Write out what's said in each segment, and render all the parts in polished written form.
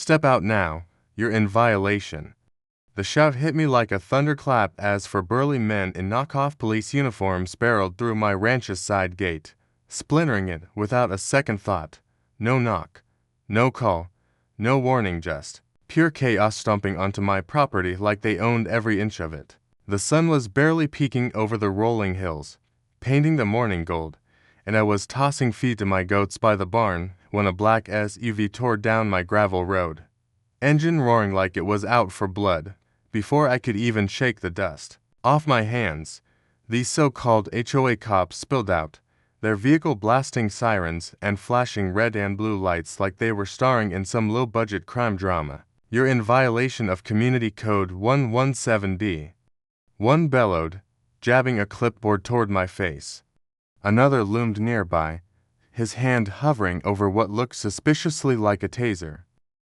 Step out now, you're in violation." The shout hit me like a thunderclap as four burly men in knockoff police uniforms barreled through my ranch's side gate, splintering it without a second thought. No knock, no call, no warning, just pure chaos stomping onto my property like they owned every inch of it. The sun was barely peeking over the rolling hills, painting the morning gold, and I was tossing feed to my goats by the barn when a black SUV tore down my gravel road, engine roaring like it was out for blood. Before I could even shake the dust off my hands, these so-called HOA cops spilled out, their vehicle blasting sirens and flashing red and blue lights like they were starring in some low-budget crime drama. "You're in violation of Community Code 117D. One bellowed, jabbing a clipboard toward my face. Another loomed nearby, his hand hovering over what looked suspiciously like a taser.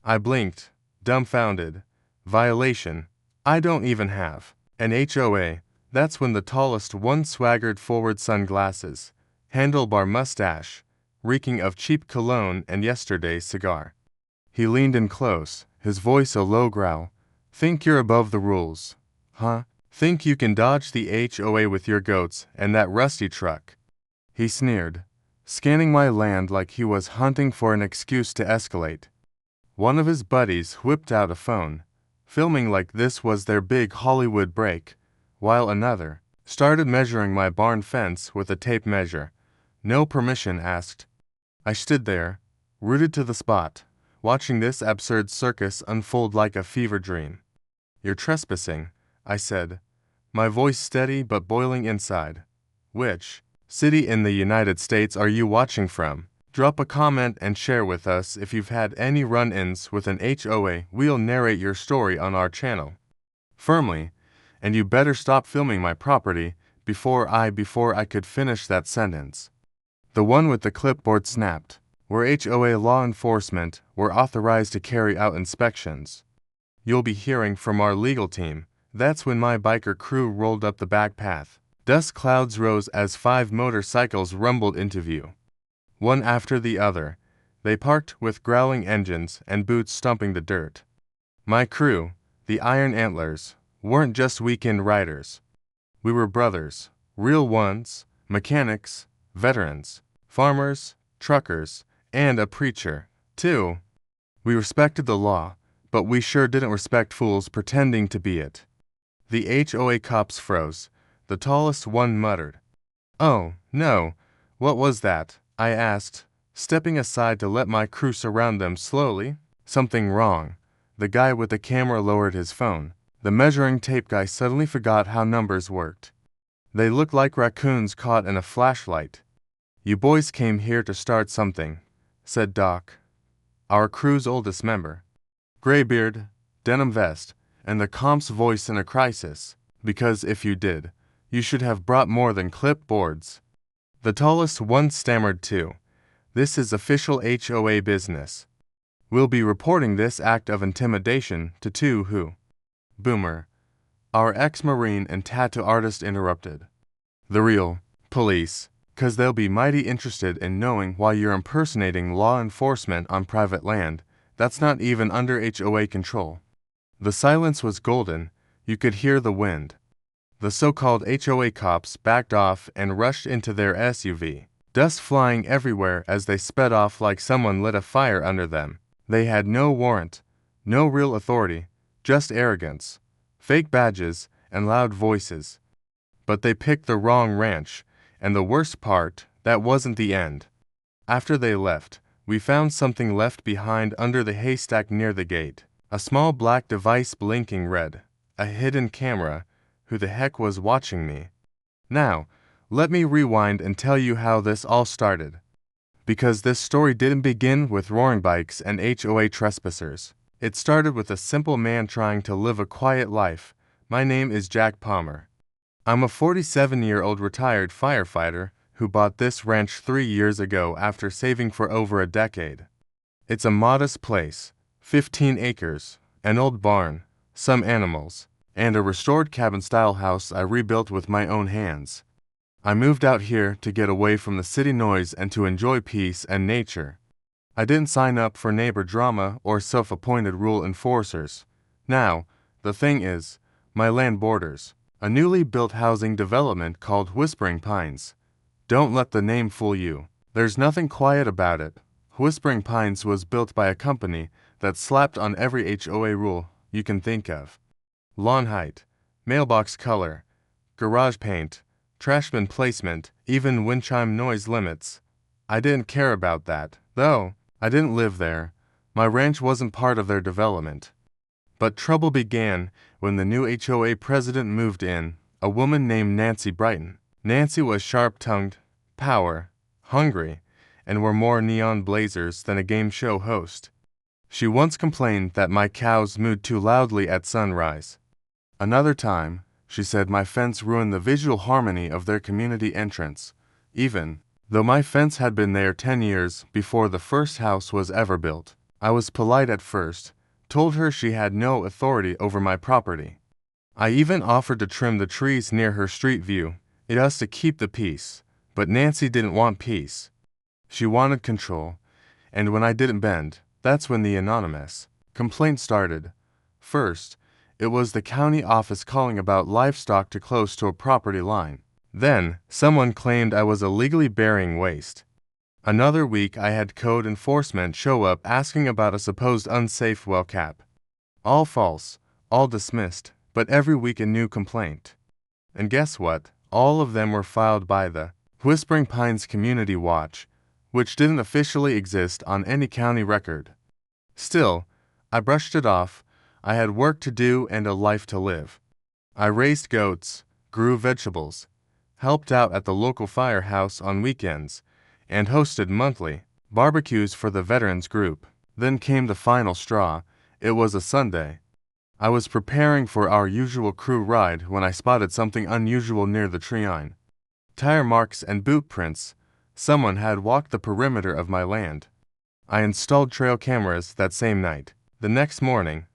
I blinked, dumbfounded. Violation? I don't even have an HOA. That's when the tallest one swaggered forward, sunglasses, handlebar mustache, reeking of cheap cologne and yesterday's cigar. He leaned in close, his voice a low growl. "Think you're above the rules, huh? Think you can dodge the HOA with your goats and that rusty truck?" He sneered, scanning my land like he was hunting for an excuse to escalate. One of his buddies whipped out a phone, filming like this was their big Hollywood break, while another started measuring my barn fence with a tape measure. No permission asked. I stood there, rooted to the spot, watching this absurd circus unfold like a fever dream. "You're trespassing," I said, my voice steady but boiling inside. "Which city in the United States are you watching from? Drop a comment and share with us if you've had any run-ins with an HOA. We'll narrate your story on our channel." Firmly, "And you better stop filming my property," before I could finish that sentence. The one with the clipboard snapped. "We're HOA law enforcement. We're authorized to carry out inspections. You'll be hearing from our legal team." That's when my biker crew rolled up the back path. Dust clouds rose as 5 motorcycles rumbled into view. One after the other, they parked with growling engines and boots stomping the dirt. My crew, the Iron Antlers, weren't just weekend riders. We were brothers, real ones, mechanics, veterans, farmers, truckers, and a preacher, too. We respected the law, but we sure didn't respect fools pretending to be it. The HOA cops froze. The tallest one muttered, "Oh, no, what was that?" I asked, stepping aside to let my crew surround them slowly. "Something wrong." The guy with the camera lowered his phone. The measuring tape guy suddenly forgot how numbers worked. They looked like raccoons caught in a flashlight. "You boys came here to start something," said Doc, our crew's oldest member. Graybeard, denim vest, and the comp's voice in a crisis. "Because if you did, you should have brought more than clipboards." The tallest one stammered too. "This is official HOA business. We'll be reporting this act of intimidation to two who—" Boomer, our ex-Marine and tattoo artist, interrupted. "The real police, 'cause they'll be mighty interested in knowing why you're impersonating law enforcement on private land that's not even under HOA control." The silence was golden. You could hear the wind. The so-called HOA cops backed off and rushed into their SUV, dust flying everywhere as they sped off like someone lit a fire under them. They had no warrant, no real authority, just arrogance, fake badges, and loud voices. But they picked the wrong ranch, and the worst part, that wasn't the end. After they left, we found something left behind under the haystack near the gate. A small black device blinking red. A hidden camera. Who the heck was watching me? Now, let me rewind and tell you how this all started. Because this story didn't begin with roaring bikes and HOA trespassers. It started with a simple man trying to live a quiet life. My name is Jack Palmer. I'm a 47-year-old retired firefighter who bought this ranch 3 years ago after saving for over a decade. It's a modest place, 15 acres, an old barn, some animals, and a restored cabin-style house I rebuilt with my own hands. I moved out here to get away from the city noise and to enjoy peace and nature. I didn't sign up for neighbor drama or self-appointed rule enforcers. Now, the thing is, my land borders a newly built housing development called Whispering Pines. Don't let the name fool you. There's nothing quiet about it. Whispering Pines was built by a company that slapped on every HOA rule you can think of. Lawn height, mailbox color, garage paint, trash bin placement, even wind chime noise limits. I didn't care about that, though. I didn't live there. My ranch wasn't part of their development. But trouble began when the new HOA president moved in, a woman named Nancy Brighton. Nancy was sharp-tongued, power, hungry, and wore more neon blazers than a game show host. She once complained that my cows mooed too loudly at sunrise. Another time, she said my fence ruined the visual harmony of their community entrance, even though my fence had been there 10 years before the first house was ever built. I was polite at first, told her she had no authority over my property. I even offered to trim the trees near her street view. It was to keep the peace, but Nancy didn't want peace. She wanted control, and when I didn't bend, that's when the anonymous complaint started. First, it was the county office calling about livestock too close to a property line. Then, someone claimed I was illegally burying waste. Another week I had code enforcement show up asking about a supposed unsafe well cap. All false, all dismissed, but every week a new complaint. And guess what? All of them were filed by the Whispering Pines Community Watch, which didn't officially exist on any county record. Still, I brushed it off. I had work to do and a life to live. I raised goats, grew vegetables, helped out at the local firehouse on weekends, and hosted monthly barbecues for the veterans group. Then came the final straw. It was a Sunday. I was preparing for our usual crew ride when I spotted something unusual near the tree line. Tire marks and boot prints. Someone had walked the perimeter of my land. I installed trail cameras that same night. The next morning,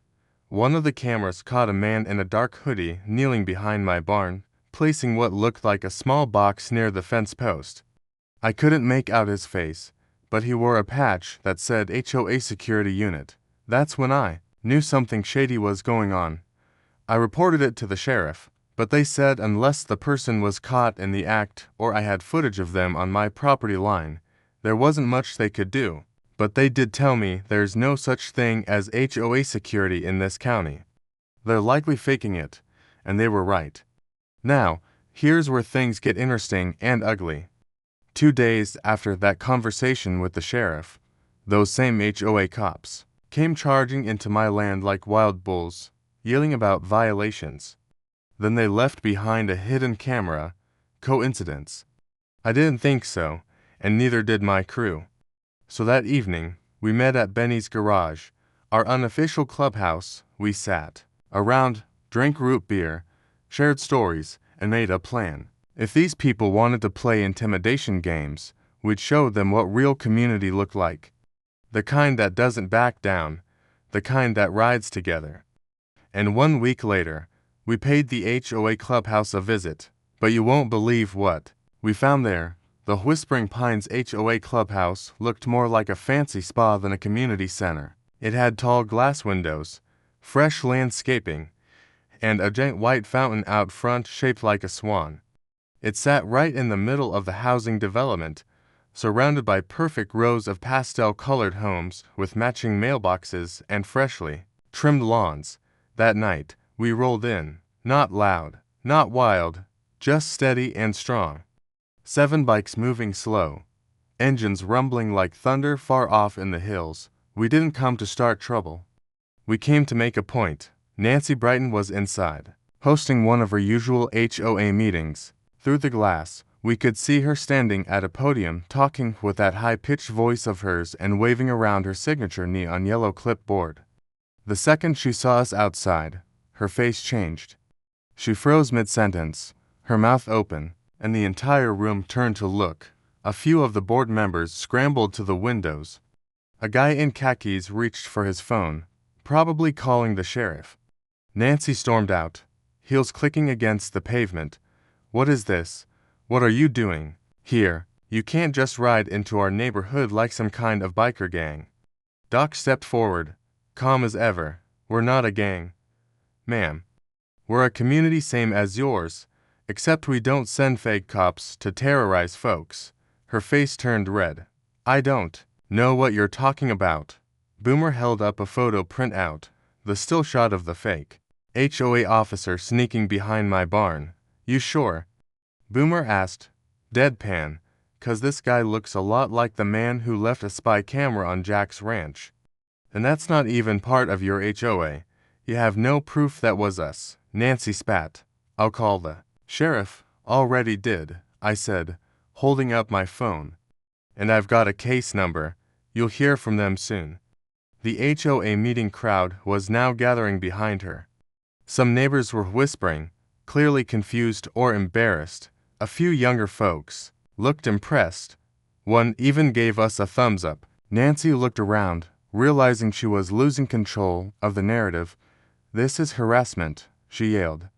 one of the cameras caught a man in a dark hoodie kneeling behind my barn, placing what looked like a small box near the fence post. I couldn't make out his face, but he wore a patch that said HOA Security Unit. That's when I knew something shady was going on. I reported it to the sheriff, but they said unless the person was caught in the act or I had footage of them on my property line, there wasn't much they could do. But they did tell me there's no such thing as HOA security in this county. They're likely faking it, and they were right. Now, here's where things get interesting and ugly. 2 days after that conversation with the sheriff, those same HOA cops came charging into my land like wild bulls, yelling about violations. Then they left behind a hidden camera. Coincidence? I didn't think so, and neither did my crew. So that evening, we met at Benny's garage, our unofficial clubhouse. We sat around, drank root beer, shared stories, and made a plan. If these people wanted to play intimidation games, we'd show them what real community looked like. The kind that doesn't back down, the kind that rides together. And 1 week later, we paid the HOA clubhouse a visit, but you won't believe what we found there. The Whispering Pines HOA clubhouse looked more like a fancy spa than a community center. It had tall glass windows, fresh landscaping, and a giant white fountain out front shaped like a swan. It sat right in the middle of the housing development, surrounded by perfect rows of pastel-colored homes with matching mailboxes and freshly trimmed lawns. That night, we rolled in, not loud, not wild, just steady and strong. 7 bikes moving slow, engines rumbling like thunder far off in the hills. We didn't come to start trouble. We came to make a point. Nancy Brighton was inside, hosting one of her usual HOA meetings. Through the glass, we could see her standing at a podium talking with that high-pitched voice of hers and waving around her signature neon yellow clipboard. The second she saw us outside, her face changed. She froze mid-sentence, her mouth open, and the entire room turned to look. A few of the board members scrambled to the windows. A guy in khakis reached for his phone, probably calling the sheriff. Nancy stormed out, heels clicking against the pavement. "What is this? What are you doing here?" You can't just ride into our neighborhood like some kind of biker gang. Doc stepped forward, calm as ever. We're not a gang, ma'am. We're a community same as yours, except we don't send fake cops to terrorize folks. Her face turned red. I don't know what you're talking about. Boomer held up a photo printout, the still shot of the fake HOA officer sneaking behind my barn. You sure? Boomer asked, deadpan, 'cause this guy looks a lot like the man who left a spy camera on Jack's ranch. And that's not even part of your HOA. You have no proof that was us. Nancy spat. I'll call the sheriff. Already did, I said, holding up my phone. And I've got a case number. You'll hear from them soon. The HOA meeting crowd was now gathering behind her. Some neighbors were whispering, clearly confused or embarrassed. A few younger folks looked impressed. One even gave us a thumbs up. Nancy looked around, realizing she was losing control of the narrative. This is harassment, she yelled.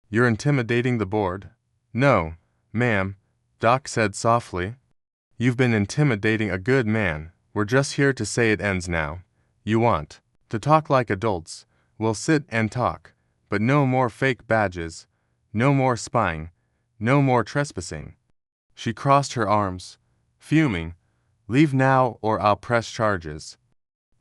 You're intimidating the board? No, ma'am, Doc said softly. You've been intimidating a good man. We're just here to say it ends now. You want to talk like adults? We'll sit and talk. But no more fake badges. No more spying. No more trespassing. She crossed her arms, fuming. Leave now or I'll press charges.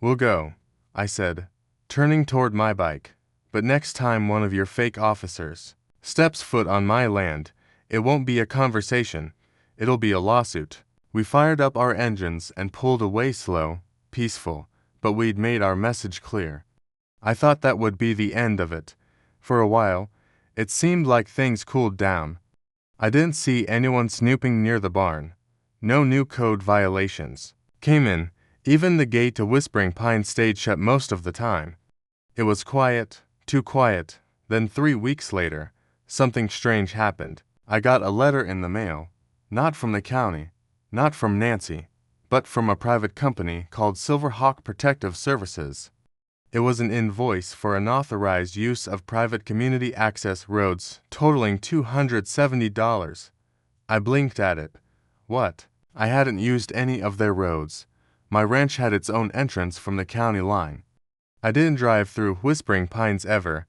We'll go, I said, turning toward my bike. But next time one of your fake officers steps foot on my land, it won't be a conversation. It'll be a lawsuit. We fired up our engines and pulled away slow, peaceful, but we'd made our message clear. I thought that would be the end of it. For a while, it seemed like things cooled down. I didn't see anyone snooping near the barn. No new code violations came in. Even the gate to Whispering Pines stayed shut most of the time. It was quiet, too quiet. Then 3 weeks later, something strange happened. I got a letter in the mail, not from the county, not from Nancy, but from a private company called Silverhawk Protective Services. It was an invoice for unauthorized use of private community access roads totaling $270. I blinked at it. What? I hadn't used any of their roads. My ranch had its own entrance from the county line. I didn't drive through Whispering Pines ever.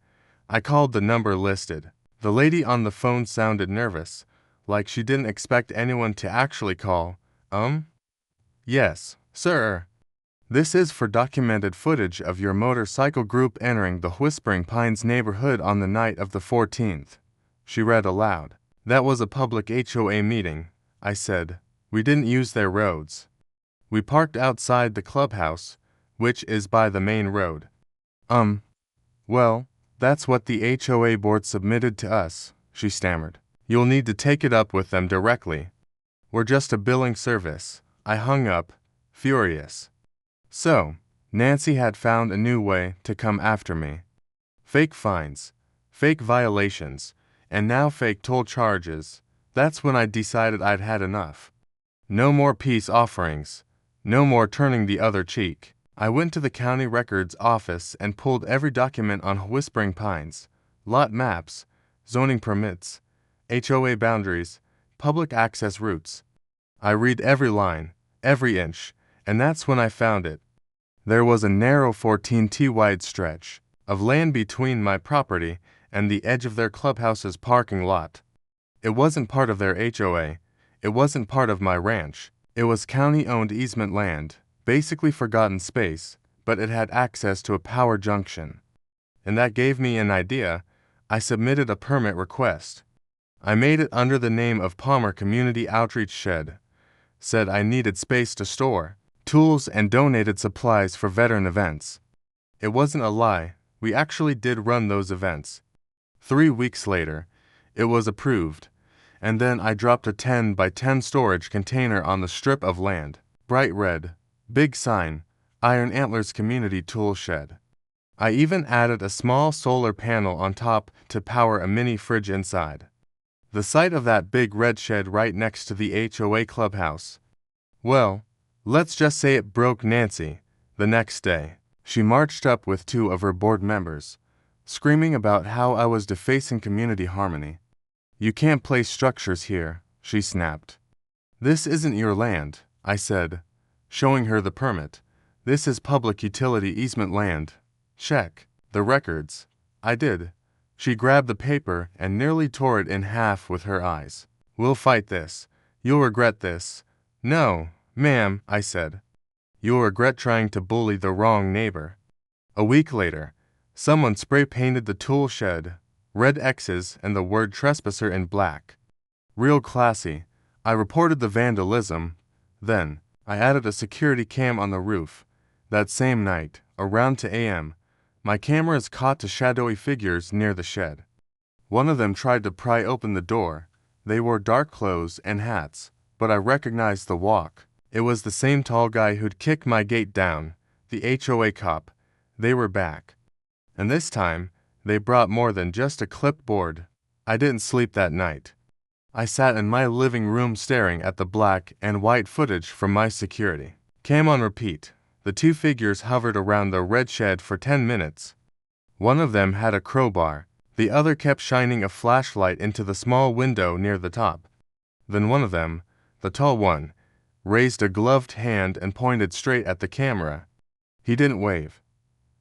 I called the number listed. The lady on the phone sounded nervous, like she didn't expect anyone to actually call. Yes, sir. This is for documented footage of your motorcycle group entering the Whispering Pines neighborhood on the night of the 14th. She read aloud. That was a public HOA meeting, I said. We didn't use their roads. We parked outside the clubhouse, which is by the main road. Well, that's what the HOA board submitted to us, she stammered. You'll need to take it up with them directly. We're just a billing service. I hung up, furious. So, Nancy had found a new way to come after me. Fake fines, fake violations, and now fake toll charges. That's when I decided I'd had enough. No more peace offerings. No more turning the other cheek. I went to the county records office and pulled every document on Whispering Pines. Lot maps, zoning permits, HOA boundaries, public access routes. I read every line, every inch, and that's when I found it. There was a narrow 14 wide stretch of land between my property and the edge of their clubhouse's parking lot. It wasn't part of their HOA. It wasn't part of my ranch. It was county-owned easement land, basically forgotten space, but it had access to a power junction. And that gave me an idea. I submitted a permit request. I made it under the name of Palmer Community Outreach Shed. Said I needed space to store tools and donated supplies for veteran events. It wasn't a lie. We actually did run those events. 3 weeks later, it was approved, and then I dropped a 10 by 10 storage container on the strip of land. Bright red, big sign, Iron Antlers Community Tool Shed. I even added a small solar panel on top to power a mini fridge inside. The sight of that big red shed right next to the HOA clubhouse. Well, let's just say it broke Nancy. The next day, she marched up with 2 of her board members, screaming about how I was defacing community harmony. You can't place structures here, she snapped. "This isn't your land," I said, showing her the permit. "This is public utility easement land. Check the records." I did. She grabbed the paper and nearly tore it in half with her eyes. "We'll fight this. You'll regret this." "No, ma'am," I said. "You'll regret trying to bully the wrong neighbor." A week later, someone spray-painted the tool shed, red X's and the word trespasser in black. Real classy. I reported the vandalism. Then, I added a security cam on the roof. That same night, around 2 a.m., my cameras caught two shadowy figures near the shed. One of them tried to pry open the door. They wore dark clothes and hats, but I recognized the walk. It was the same tall guy who'd kicked my gate down, the HOA cop. They were back. And this time, they brought more than just a clipboard. I didn't sleep that night. I sat in my living room staring at the black and white footage from my security cam on repeat. The two figures hovered around the red shed for 10 minutes. One of them had a crowbar. The other kept shining a flashlight into the small window near the top. Then one of them, the tall one, raised a gloved hand and pointed straight at the camera. He didn't wave.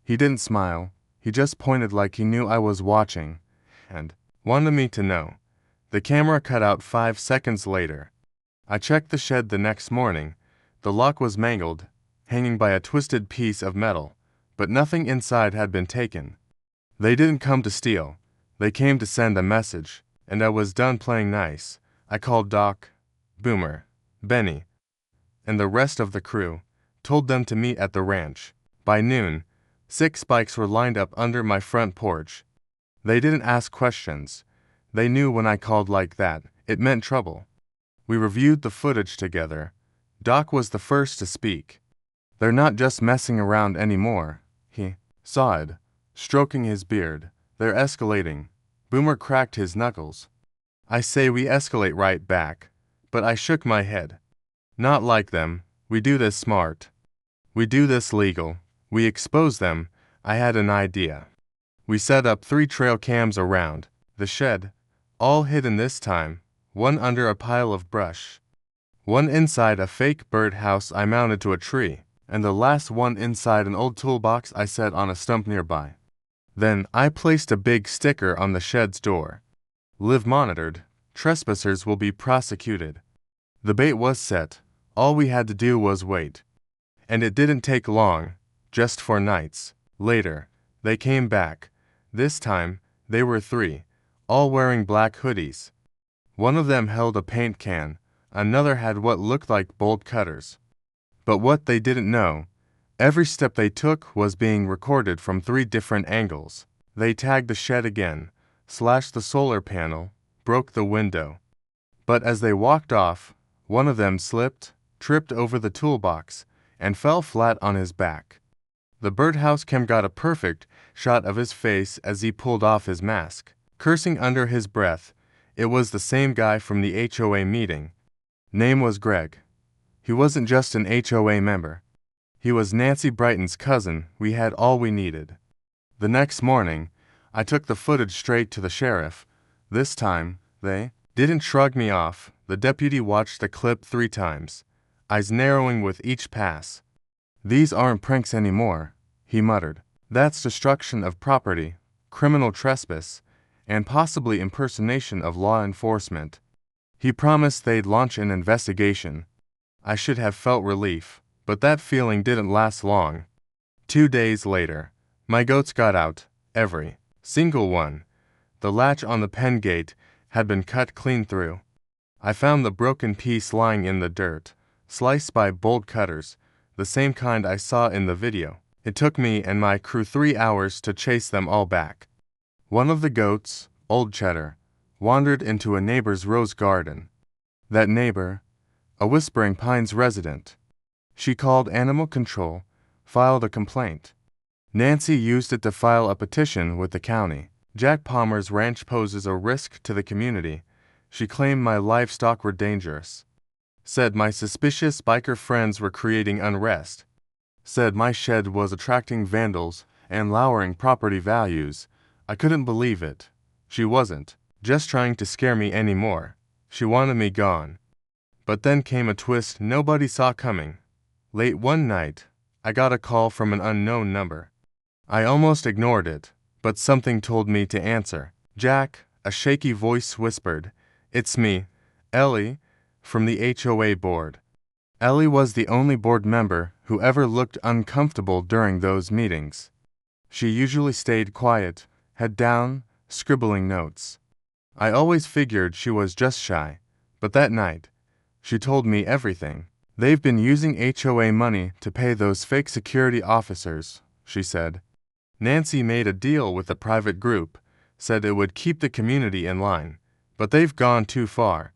He didn't smile. He just pointed like he knew I was watching and wanted me to know. The camera cut out 5 seconds later. I checked the shed the next morning. The lock was mangled, hanging by a twisted piece of metal, but nothing inside had been taken. They didn't come to steal. They came to send a message, and I was done playing nice. I called Doc, Boomer, Benny, and the rest of the crew, told them to meet at the ranch. By noon, 6 bikes were lined up under my front porch. They didn't ask questions. They knew when I called like that, it meant trouble. We reviewed the footage together. Doc was the first to speak. "They're not just messing around anymore," he sighed, stroking his beard. "They're escalating." Boomer cracked his knuckles. "I say we escalate right back." But I shook my head. "Not like them. We do this smart. We do this legal. We expose them." I had an idea. We set up 3 trail cams around the shed, all hidden this time, one under a pile of brush, one inside a fake birdhouse I mounted to a tree, and the last one inside an old toolbox I set on a stump nearby. Then I placed a big sticker on the shed's door. "Live monitored. Trespassers will be prosecuted." The bait was set. All we had to do was wait. And it didn't take long, just 4 nights. Later, they came back. This time, they were 3, all wearing black hoodies. One of them held a paint can, another had what looked like bolt cutters. But what they didn't know, every step they took was being recorded from 3 different angles. They tagged the shed again, slashed the solar panel, broke the window. But as they walked off, one of them slipped, tripped over the toolbox, and fell flat on his back. The birdhouse cam got a perfect shot of his face as he pulled off his mask, cursing under his breath. It was the same guy from the HOA meeting. Name was Greg. He wasn't just an HOA member. He was Nancy Brighton's cousin. We had all we needed. The next morning, I took the footage straight to the sheriff. This time, they didn't shrug me off. The deputy watched the clip 3 times, eyes narrowing with each pass. "These aren't pranks anymore," he muttered. "That's destruction of property, criminal trespass, and possibly impersonation of law enforcement." He promised they'd launch an investigation. I should have felt relief, but that feeling didn't last long. 2 days later, my goats got out, every single one. The latch on the pen gate had been cut clean through. I found the broken piece lying in the dirt, sliced by bolt cutters, the same kind I saw in the video. It took me and my crew 3 hours to chase them all back. One of the goats, Old Cheddar, wandered into a neighbor's rose garden. That neighbor, a Whispering Pines resident. She called animal control, filed a complaint. Nancy used it to file a petition with the county. Jack Palmer's ranch poses a risk to the community. She claimed my livestock were dangerous. Said my suspicious biker friends were creating unrest. Said my shed was attracting vandals and lowering property values. I couldn't believe it. She wasn't just trying to scare me anymore. She wanted me gone. But then came a twist nobody saw coming. Late one night, I got a call from an unknown number. I almost ignored it, but something told me to answer. "Jack," a shaky voice whispered. "It's me, Ellie, from the HOA board." Ellie was the only board member who ever looked uncomfortable during those meetings. She usually stayed quiet, head down, scribbling notes. I always figured she was just shy, but that night, she told me everything. "They've been using HOA money to pay those fake security officers," she said. "Nancy made a deal with a private group, said it would keep the community in line, but they've gone too far.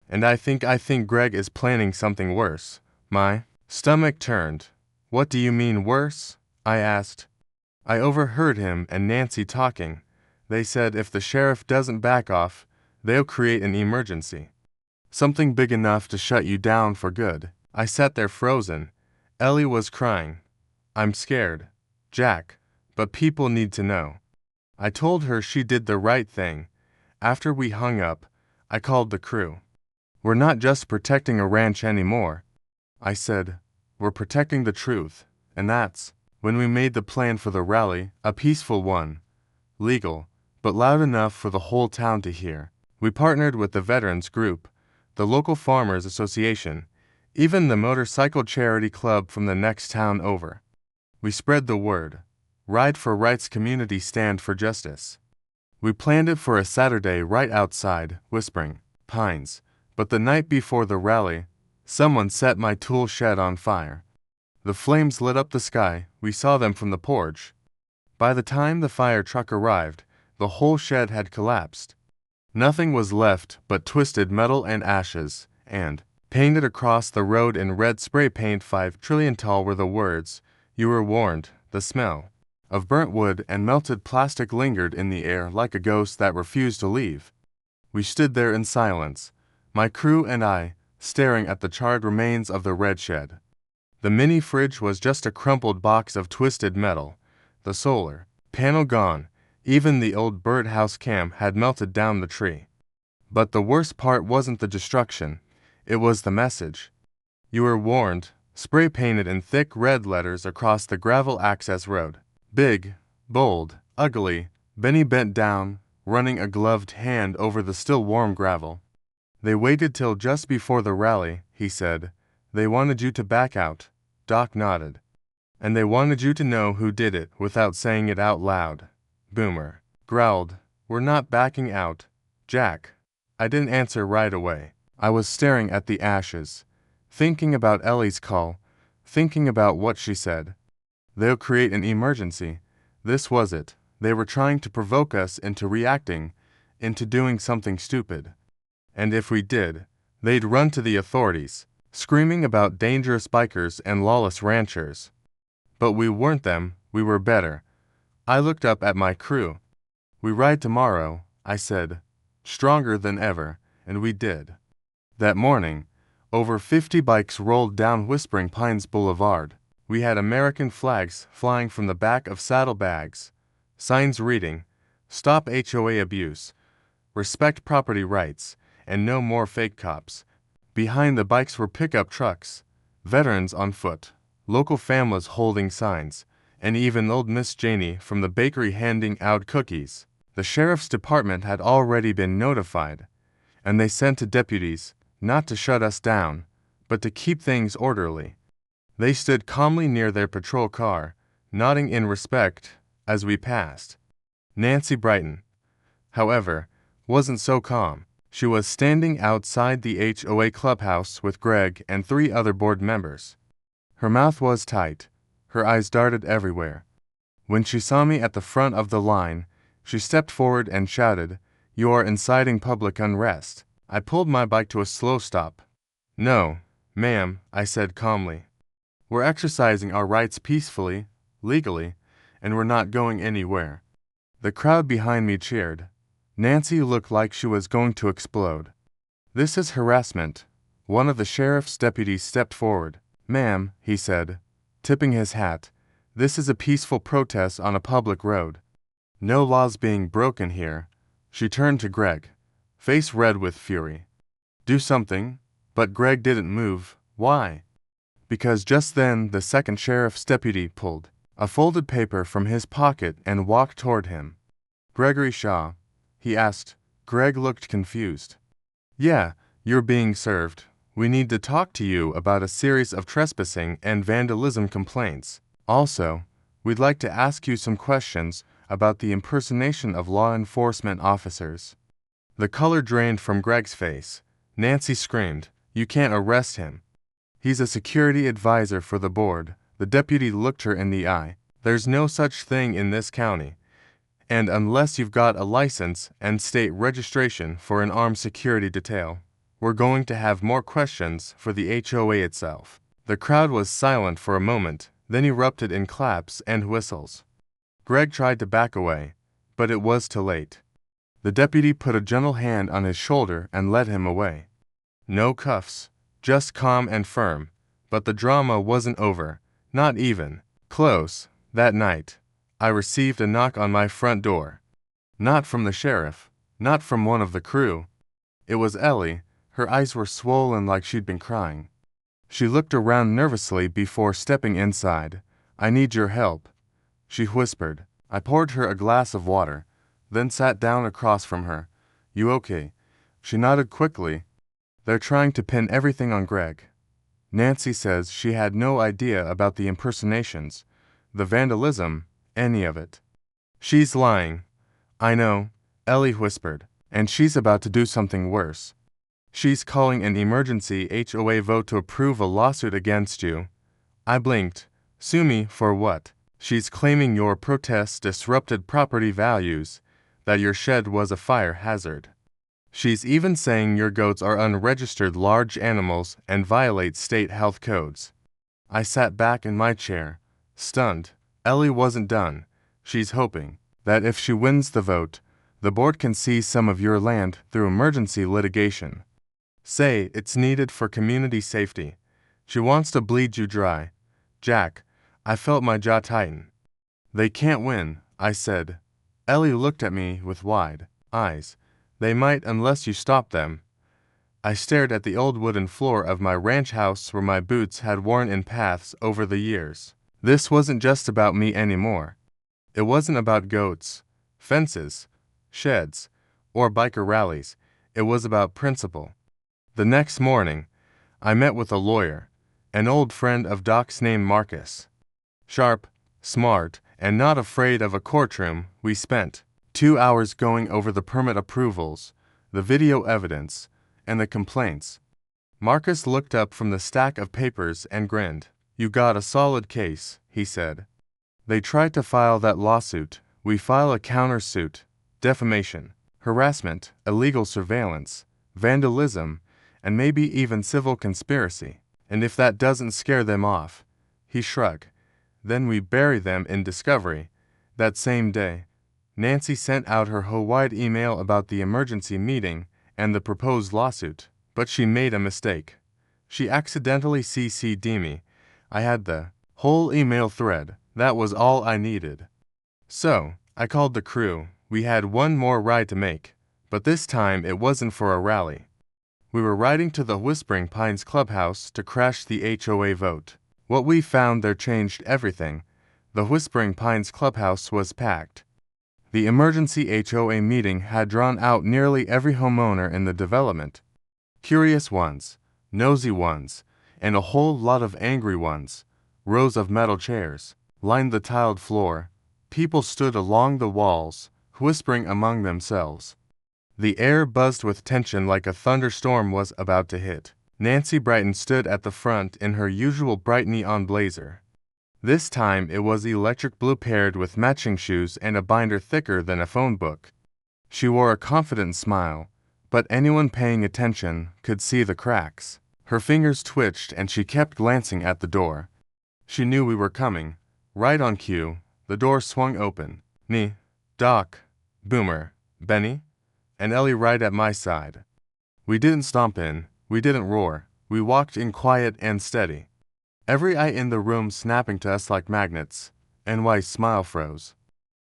And I think Greg is planning something worse." My stomach turned. "What do you mean worse?" I asked. "I overheard him and Nancy talking. They said if the sheriff doesn't back off, they'll create an emergency. Something big enough to shut you down for good." I sat there frozen. Ellie was crying. "I'm scared, Jack, but people need to know." I told her she did the right thing. After we hung up, I called the crew. "We're not just protecting a ranch anymore," I said. "We're protecting the truth." And that's when we made the plan for the rally, a peaceful one, legal, but loud enough for the whole town to hear. We partnered with the Veterans Group, the local Farmers Association, even the motorcycle charity club from the next town over. We spread the word. Ride for Rights Community Stand for Justice. We planned it for a Saturday right outside Whispering Pines, but the night before the rally, someone set my tool shed on fire. The flames lit up the sky. We saw them from the porch. By the time the fire truck arrived, the whole shed had collapsed. Nothing was left but twisted metal and ashes, and painted across the road in red spray paint 5 trillion tall were the words, "You were warned." The smell of burnt wood and melted plastic lingered in the air like a ghost that refused to leave. We stood there in silence, my crew and I, staring at the charred remains of the red shed. The mini fridge was just a crumpled box of twisted metal, the solar panel gone, even the old birdhouse cam had melted down the tree. But the worst part wasn't the destruction, it was the message. "You were warned," spray painted in thick red letters across the gravel access road. Big, bold, ugly, Benny bent down, running a gloved hand over the still warm gravel. "They waited till just before the rally," he said. "They wanted you to back out." Doc nodded. "And they wanted you to know who did it without saying it out loud." Boomer growled, "We're not backing out, Jack." I didn't answer right away. I was staring at the ashes, thinking about Ellie's call, thinking about what she said. They'll create an emergency. This was it. They were trying to provoke us into reacting, into doing something stupid. And if we did, they'd run to the authorities, screaming about dangerous bikers and lawless ranchers. But we weren't them, we were better. I looked up at my crew. "We ride tomorrow," I said, stronger than ever, and we did. That morning, over 50 bikes rolled down Whispering Pines Boulevard. We had American flags flying from the back of saddlebags, signs reading, "Stop HOA Abuse," "Respect Property Rights," and "No More Fake Cops." Behind the bikes were pickup trucks, veterans on foot, local families holding signs, and even old Miss Janie from the bakery handing out cookies. The sheriff's department had already been notified, and they sent deputies, not to shut us down, but to keep things orderly. They stood calmly near their patrol car, nodding in respect as we passed. Nancy Brighton, however, wasn't so calm. She was standing outside the HOA clubhouse with Greg and 3 other board members. Her mouth was tight, her eyes darted everywhere. When she saw me at the front of the line, she stepped forward and shouted, "You are inciting public unrest." I pulled my bike to a slow stop. "No, ma'am," I said calmly. "We're exercising our rights peacefully, legally, and we're not going anywhere." The crowd behind me cheered. Nancy looked like she was going to explode. "This is harassment." One of the sheriff's deputies stepped forward. "Ma'am," he said, tipping his hat, "this is a peaceful protest on a public road. No laws being broken here." She turned to Greg, face red with fury. "Do something. But Greg didn't move. Why? Because just then the second sheriff's deputy pulled a folded paper from his pocket and walked toward him. "Gregory Shaw?" he asked. Greg looked confused. "Yeah, you're being served. We need to talk to you about a series of trespassing and vandalism complaints. Also, we'd like to ask you some questions about the impersonation of law enforcement officers." The color drained from Greg's face. Nancy screamed, "You can't arrest him. He's a security advisor for the board." The deputy looked her in the eye. "There's no such thing in this county. And unless you've got a license and state registration for an armed security detail, we're going to have more questions for the HOA itself." The crowd was silent for a moment, then erupted in claps and whistles. Greg tried to back away, but it was too late. The deputy put a gentle hand on his shoulder and led him away. No cuffs, just calm and firm. But the drama wasn't over, not even close. That night, I received a knock on my front door. Not from the sheriff, not from one of the crew. It was Ellie. Her eyes were swollen like she'd been crying. She looked around nervously before stepping inside. "I need your help," she whispered. I poured her a glass of water, then sat down across from her. "You okay?" She nodded quickly. "They're trying to pin everything on Greg. Nancy says she had no idea about the impersonations, the vandalism, any of it." "She's lying." "I know," Ellie whispered, "and she's about to do something worse. She's calling an emergency HOA vote to approve a lawsuit against you." I blinked. "Sue me for what?" "She's claiming your protests disrupted property values, that your shed was a fire hazard. She's even saying your goats are unregistered large animals and violate state health codes." I sat back in my chair, stunned. Ellie wasn't done. "She's hoping that if she wins the vote, the board can seize some of your land through emergency litigation. Say it's needed for community safety. She wants to bleed you dry." "Jack," I felt my jaw tighten. "They can't win," I said. Ellie looked at me with wide eyes. "They might unless you stop them." I stared at the old wooden floor of my ranch house where my boots had worn in paths over the years. This wasn't just about me anymore. It wasn't about goats, fences, sheds, or biker rallies. It was about principle. The next morning, I met with a lawyer, an old friend of Doc's named Marcus. Sharp, smart, and not afraid of a courtroom, we spent 2 hours going over the permit approvals, the video evidence, and the complaints. Marcus looked up from the stack of papers and grinned. "You got a solid case," he said. "They tried to file that lawsuit. We file a countersuit, defamation, harassment, illegal surveillance, vandalism, and maybe even civil conspiracy. And if that doesn't scare them off," he shrugged, "then we bury them in discovery." That same day, Nancy sent out her whole-wide email about the emergency meeting and the proposed lawsuit. But she made a mistake. She accidentally CC'd me. I had the whole email thread. That was all I needed. So, I called the crew. We had one more ride to make, but this time it wasn't for a rally. We were riding to the Whispering Pines clubhouse to crash the HOA vote. What we found there changed everything. The Whispering Pines clubhouse was packed. The emergency HOA meeting had drawn out nearly every homeowner in the development. Curious ones, nosy ones, and a whole lot of angry ones. Rows of metal chairs lined the tiled floor. People stood along the walls, whispering among themselves. The air buzzed with tension like a thunderstorm was about to hit. Nancy Brighton stood at the front in her usual bright neon blazer. This time it was electric blue paired with matching shoes and a binder thicker than a phone book. She wore a confident smile, but anyone paying attention could see the cracks. Her fingers twitched and she kept glancing at the door. She knew we were coming. Right on cue, the door swung open. Doc, Boomer, Benny, and Ellie right at my side. We didn't stomp in, we didn't roar, we walked in quiet and steady. Every eye in the room snapping to us like magnets. NY's smile froze.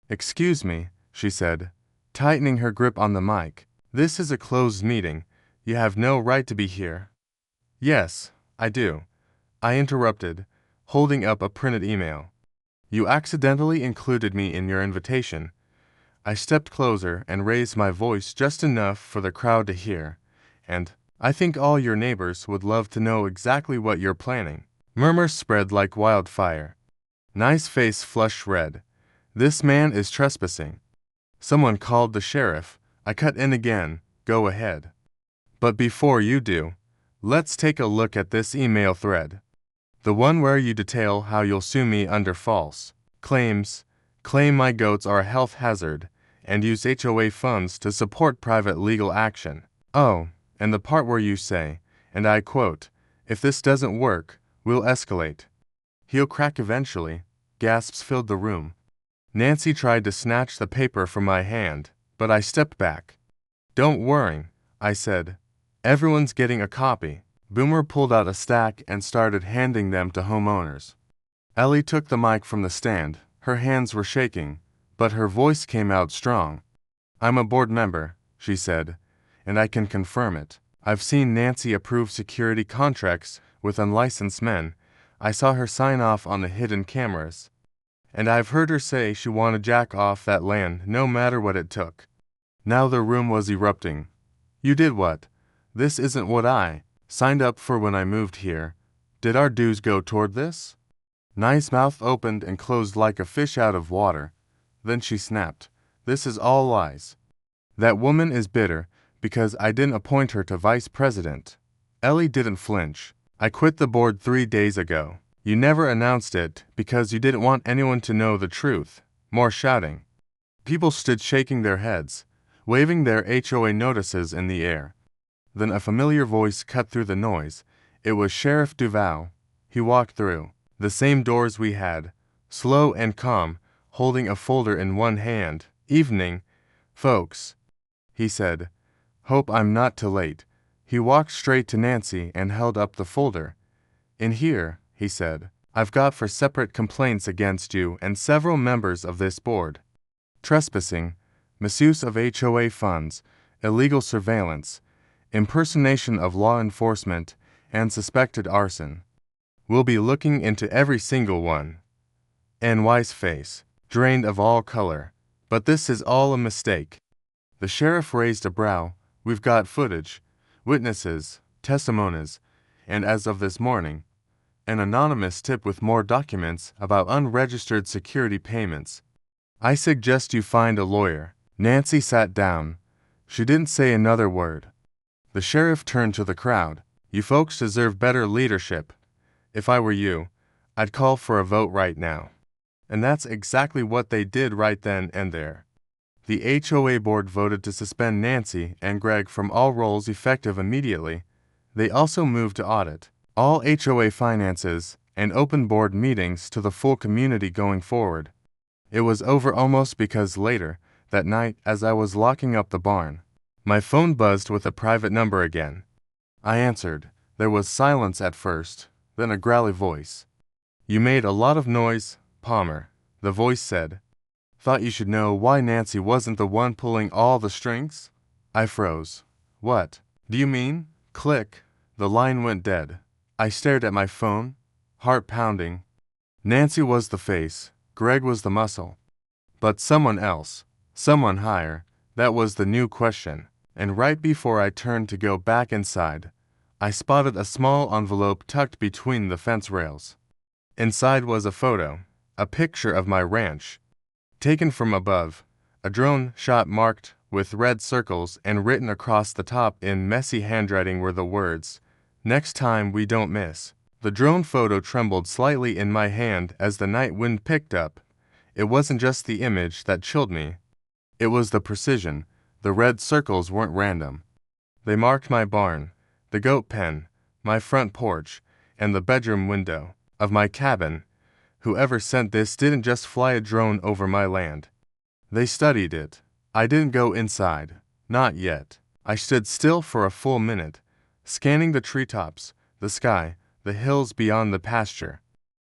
"Excuse me," she said, tightening her grip on the mic. "This is a closed meeting. You have no right to be here." Yes, I do, I interrupted, holding up a printed email. You accidentally included me in your invitation. I stepped closer and raised my voice just enough for the crowd to hear, and I think all your neighbors would love to know exactly what you're planning. Murmurs spread like wildfire. Nice face flushed red. This man is trespassing. Someone called the sheriff. I cut in again. Go ahead. But before you do, let's take a look at this email thread. The one where you detail how you'll sue me under false claims, claim my goats are a health hazard, and use HOA funds to support private legal action. Oh, and the part where you say, and I quote, if this doesn't work, we'll escalate. He'll crack eventually. Gasps filled the room. Nancy tried to snatch the paper from my hand, but I stepped back. Don't worry, I said. Everyone's getting a copy. Boomer pulled out a stack and started handing them to homeowners. Ellie took the mic from the stand. Her hands were shaking, but her voice came out strong. I'm a board member, she said, and I can confirm it. I've seen Nancy approve security contracts with unlicensed men. I saw her sign off on the hidden cameras. And I've heard her say she wanted to jack off that land no matter what it took. Now the room was erupting. You did what? This isn't what I signed up for when I moved here. Did our dues go toward this? Nye's mouth opened and closed like a fish out of water. Then she snapped. This is all lies. That woman is bitter because I didn't appoint her to vice president. Ellie didn't flinch. I quit the board 3 days ago. You never announced it because you didn't want anyone to know the truth. More shouting. People stood shaking their heads, waving their HOA notices in the air. Then a familiar voice cut through the noise. It was Sheriff Duval. He walked through the same doors we had, slow and calm, holding a folder in one hand. Evening, folks, he said. Hope I'm not too late. He walked straight to Nancy and held up the folder. In here, he said, I've got 4 separate complaints against you and several members of this board. Trespassing, misuse of HOA funds, illegal surveillance, impersonation of law enforcement, and suspected arson. We'll be looking into every single one. NY's face, drained of all color. But this is all a mistake. The sheriff raised a brow. We've got footage, witnesses, testimonies, and as of this morning, an anonymous tip with more documents about unregistered security payments. I suggest you find a lawyer. Nancy sat down. She didn't say another word. The sheriff turned to the crowd. You folks deserve better leadership. If I were you, I'd call for a vote right now. And that's exactly what they did right then and there. The HOA board voted to suspend Nancy and Greg from all roles effective immediately. They also moved to audit all HOA finances and open board meetings to the full community going forward. It was over almost because later, that night as I was locking up the barn, my phone buzzed with a private number again. I answered. There was silence at first, then a growly voice. You made a lot of noise, Palmer, the voice said. Thought you should know why Nancy wasn't the one pulling all the strings? I froze. What do you mean? Click. The line went dead. I stared at my phone, heart pounding. Nancy was the face, Greg was the muscle. But someone else, someone higher, that was the new question. And right before I turned to go back inside, I spotted a small envelope tucked between the fence rails. Inside was a photo, a picture of my ranch, taken from above, a drone shot marked with red circles and written across the top in messy handwriting were the words, "Next time we don't miss." The drone photo trembled slightly in my hand as the night wind picked up. It wasn't just the image that chilled me. It was the precision. The red circles weren't random. They marked my barn, the goat pen, my front porch, and the bedroom window of my cabin. Whoever sent this didn't just fly a drone over my land. They studied it. I didn't go inside. Not yet. I stood still for a full minute, scanning the treetops, the sky, the hills beyond the pasture.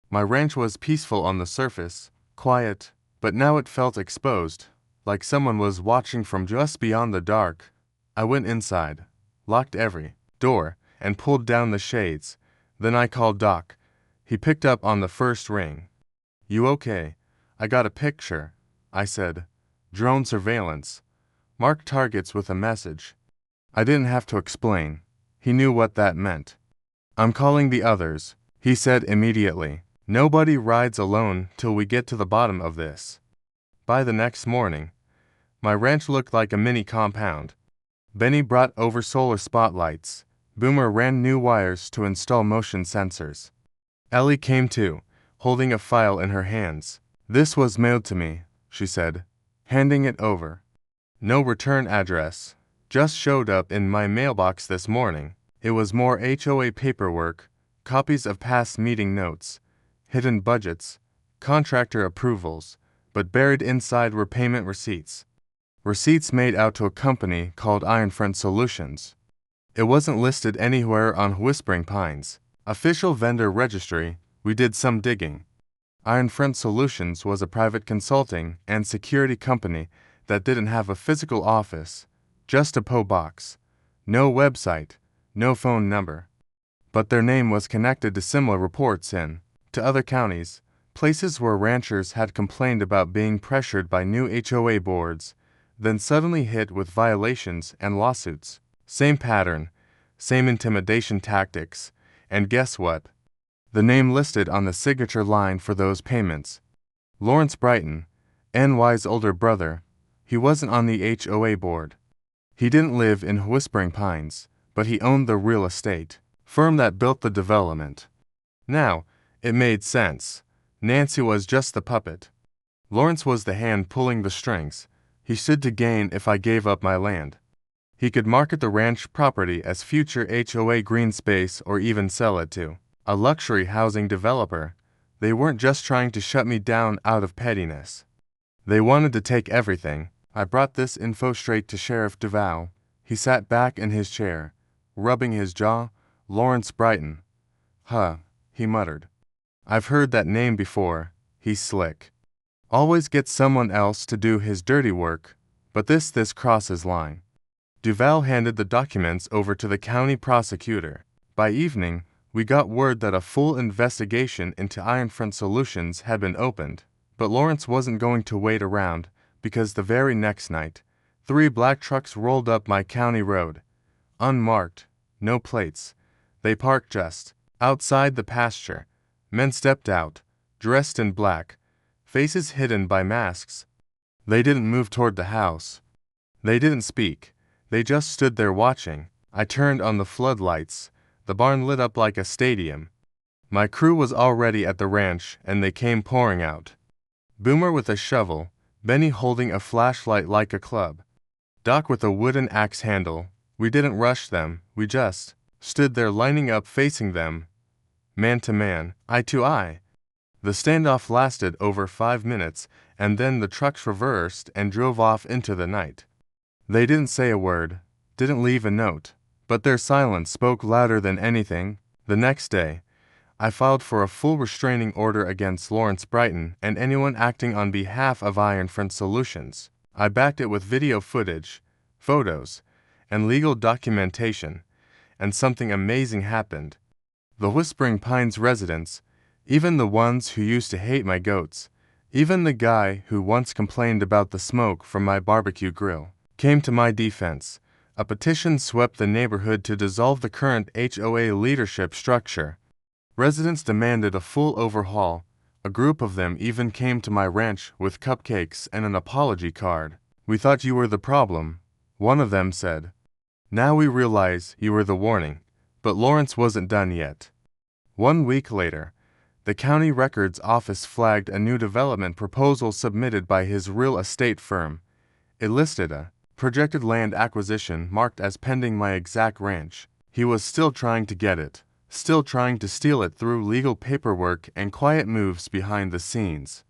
My ranch was peaceful on the surface, quiet, but now it felt exposed, like someone was watching from just beyond the dark. I went inside, locked every door, and pulled down the shades. Then I called Doc. He picked up on the first ring. "You okay?" "I got a picture," I said. "Drone surveillance. Mark targets with a message." I didn't have to explain. He knew what that meant. "I'm calling the others," he said immediately. "Nobody rides alone till we get to the bottom of this." By the next morning, my ranch looked like a mini compound. Benny brought over solar spotlights. Boomer ran new wires to install motion sensors. Ellie came too, holding a file in her hands. "This was mailed to me," she said, handing it over. "No return address. Just showed up in my mailbox this morning." It was more HOA paperwork, copies of past meeting notes, hidden budgets, contractor approvals, but buried inside were payment receipts. Receipts made out to a company called Ironfront Solutions. It wasn't listed anywhere on Whispering Pines' official vendor registry. We did some digging. Ironfront Solutions was a private consulting and security company that didn't have a physical office, just a PO box. No website, no phone number. But their name was connected to similar reports to other counties, places where ranchers had complained about being pressured by new HOA boards, then suddenly hit with violations and lawsuits. Same pattern, same intimidation tactics, and guess what? The name listed on the signature line for those payments. Lawrence Brighton, NY's older brother. He wasn't on the HOA board. He didn't live in Whispering Pines, but he owned the real estate firm that built the development. Now, it made sense. Nancy was just the puppet. Lawrence was the hand pulling the strings. He stood to gain if I gave up my land. He could market the ranch property as future HOA green space or even sell it to a luxury housing developer. They weren't just trying to shut me down out of pettiness. They wanted to take everything. I brought this info straight to Sheriff Duval. He sat back in his chair, rubbing his jaw. "Lawrence Brighton. Huh," he muttered. "I've heard that name before. He's slick. Always gets someone else to do his dirty work, but this crosses line." Duval handed the documents over to the county prosecutor. By evening, we got word that a full investigation into Ironfront Solutions had been opened, but Lawrence wasn't going to wait around because the very next night, 3 black trucks rolled up my county road. Unmarked, no plates. They parked just outside the pasture. Men stepped out, dressed in black, faces hidden by masks. They didn't move toward the house. They didn't speak. They just stood there watching. I turned on the floodlights. The barn lit up like a stadium. My crew was already at the ranch, and they came pouring out. Boomer with a shovel, Benny holding a flashlight like a club, Doc with a wooden axe handle. We didn't rush them, we just stood there lining up facing them, man to man, eye to eye. The standoff lasted over 5 minutes, and then the trucks reversed and drove off into the night. They didn't say a word, didn't leave a note, but their silence spoke louder than anything. The next day, I filed for a full restraining order against Lawrence Brighton and anyone acting on behalf of Ironfront Solutions. I backed it with video footage, photos, and legal documentation, and something amazing happened. The Whispering Pines residents, even the ones who used to hate my goats, even the guy who once complained about the smoke from my barbecue grill, came to my defense. A petition swept the neighborhood to dissolve the current HOA leadership structure. Residents demanded a full overhaul. A group of them even came to my ranch with cupcakes and an apology card. "We thought you were the problem," one of them said. "Now we realize you were the warning." But Lawrence wasn't done yet. 1 week later, the county records office flagged a new development proposal submitted by his real estate firm. It listed a projected land acquisition marked as pending my exact ranch. He was still trying to get it, still trying to steal it through legal paperwork and quiet moves behind the scenes.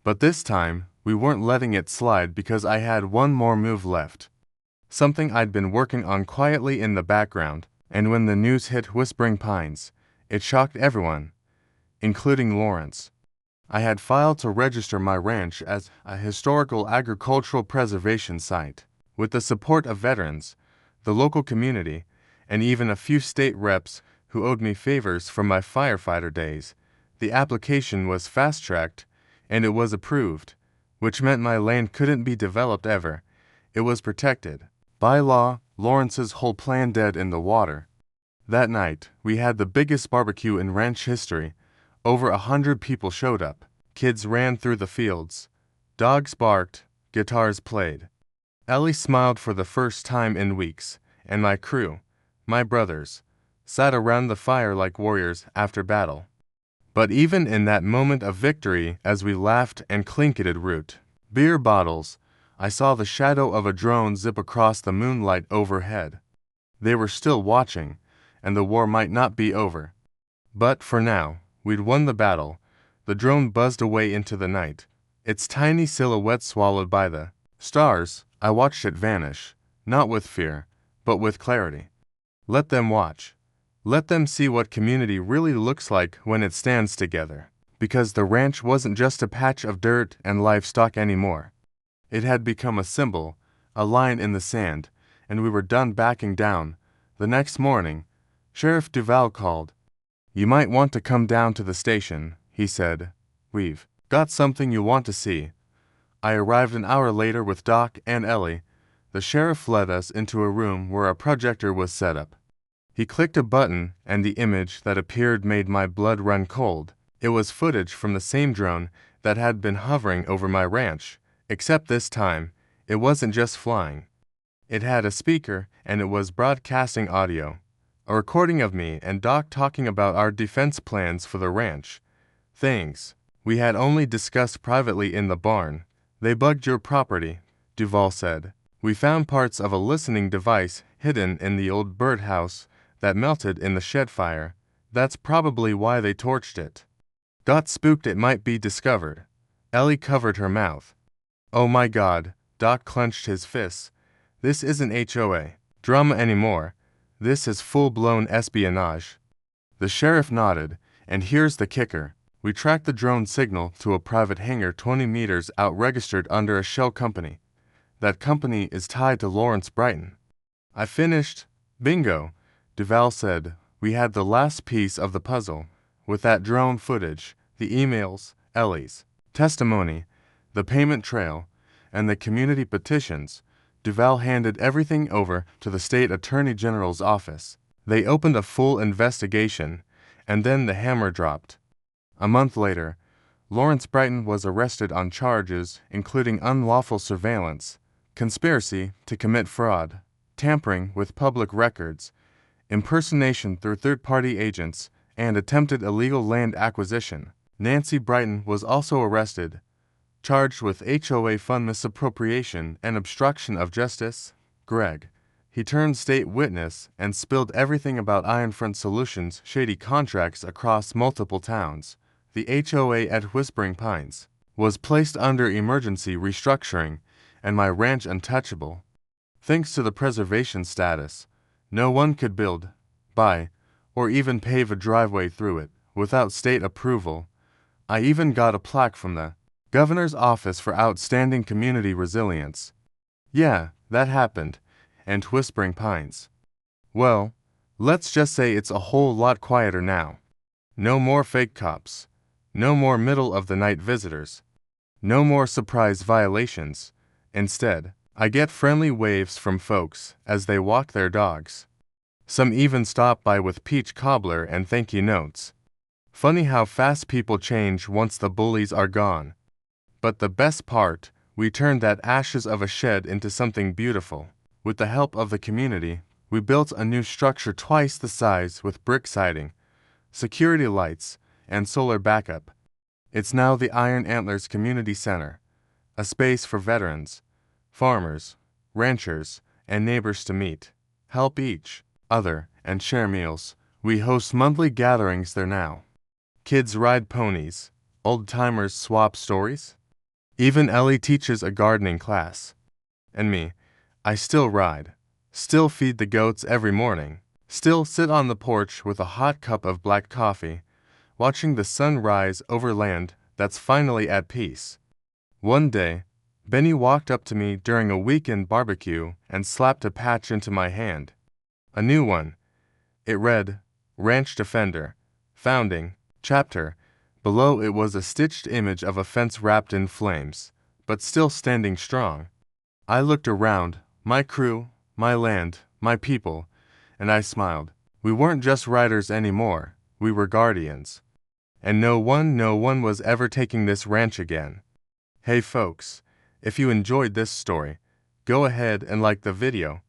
But this time, we weren't letting it slide because I had one more move left. Something I'd been working on quietly in the background, and when the news hit Whispering Pines, it shocked everyone, including Lawrence. I had filed to register my ranch as a historical agricultural preservation site. With the support of veterans, the local community, and even a few state reps who owed me favors from my firefighter days. The application was fast-tracked, and it was approved, which meant my land couldn't be developed ever. It was protected. By law, Lawrence's whole plan dead in the water. That night, we had the biggest barbecue in ranch history. Over 100 people showed up. Kids ran through the fields. Dogs barked. Guitars played. Ellie smiled for the first time in weeks, and my crew, my brothers, sat around the fire like warriors after battle. But even in that moment of victory, as we laughed and clinketed root beer bottles, I saw the shadow of a drone zip across the moonlight overhead. They were still watching, and the war might not be over. But for now, we'd won the battle. The drone buzzed away into the night, its tiny silhouette swallowed by the stars. I watched it vanish, not with fear, but with clarity. Let them watch. Let them see what community really looks like when it stands together. Because the ranch wasn't just a patch of dirt and livestock anymore. It had become a symbol, a line in the sand, and we were done backing down. The next morning, Sheriff Duval called. "You might want to come down to the station," he said. "We've got something you want to see." I arrived an hour later with Doc and Ellie. The sheriff led us into a room where a projector was set up. He clicked a button, and the image that appeared made my blood run cold. It was footage from the same drone that had been hovering over my ranch, except this time, it wasn't just flying. It had a speaker, and it was broadcasting audio. A recording of me and Doc talking about our defense plans for the ranch. Things we had only discussed privately in the barn. "They bugged your property," Duval said. "We found parts of a listening device hidden in the old birdhouse that melted in the shed fire. That's probably why they torched it. Got spooked it might be discovered." Ellie covered her mouth. "Oh my God," Doc clenched his fists. "This isn't HOA drama anymore. This is full-blown espionage." The sheriff nodded, and here's the kicker. We tracked the drone signal to a private hangar 20 meters out registered under a shell company. That company is tied to Lawrence Brighton. I finished. Bingo, Duval said. We had the last piece of the puzzle. With that drone footage, the emails, Ellie's testimony, the payment trail, and the community petitions, Duval handed everything over to the state attorney general's office. They opened a full investigation, and then the hammer dropped. A month later, Lawrence Brighton was arrested on charges including unlawful surveillance, conspiracy to commit fraud, tampering with public records, impersonation through third-party agents, and attempted illegal land acquisition. Nancy Brighton was also arrested, charged with HOA fund misappropriation and obstruction of justice. Greg. He turned state witness and spilled everything about Ironfront Solutions' shady contracts across multiple towns. The HOA at Whispering Pines was placed under emergency restructuring, and my ranch untouchable. Thanks to the preservation status, no one could build, buy, or even pave a driveway through it without state approval. I even got a plaque from the governor's office for outstanding community resilience. Yeah, that happened. And Whispering Pines. Well, let's just say it's a whole lot quieter now. No more fake cops. No more middle-of-the-night visitors. No more surprise violations. Instead, I get friendly waves from folks as they walk their dogs. Some even stop by with peach cobbler and thank you notes. Funny how fast people change once the bullies are gone. But the best part, we turned that ashes of a shed into something beautiful. With the help of the community, we built a new structure twice the size with brick siding, security lights, and solar backup. It's now the Iron Antlers Community Center, a space for veterans, farmers, ranchers, and neighbors to meet, help each other, and share meals. We host monthly gatherings there now. Kids ride ponies, old-timers swap stories. Even Ellie teaches a gardening class. And me, I still ride, still feed the goats every morning, still sit on the porch with a hot cup of black coffee, watching the sun rise over land that's finally at peace. One day, Benny walked up to me during a weekend barbecue and slapped a patch into my hand. A new one, It read, Ranch Defender, Founding, Chapter. Below it was a stitched image of a fence wrapped in flames, but still standing strong. I looked around, my crew, my land, my people, and I smiled. We weren't just riders anymore, we were guardians. And no one was ever taking this ranch again. Hey folks, if you enjoyed this story, go ahead and like the video.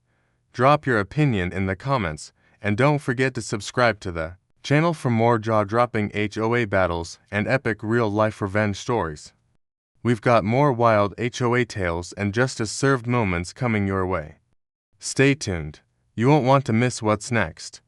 Drop your opinion in the comments, and don't forget to subscribe to the channel for more jaw-dropping HOA battles and epic real-life revenge stories. We've got more wild HOA tales and justice-served moments coming your way. Stay tuned. You won't want to miss what's next.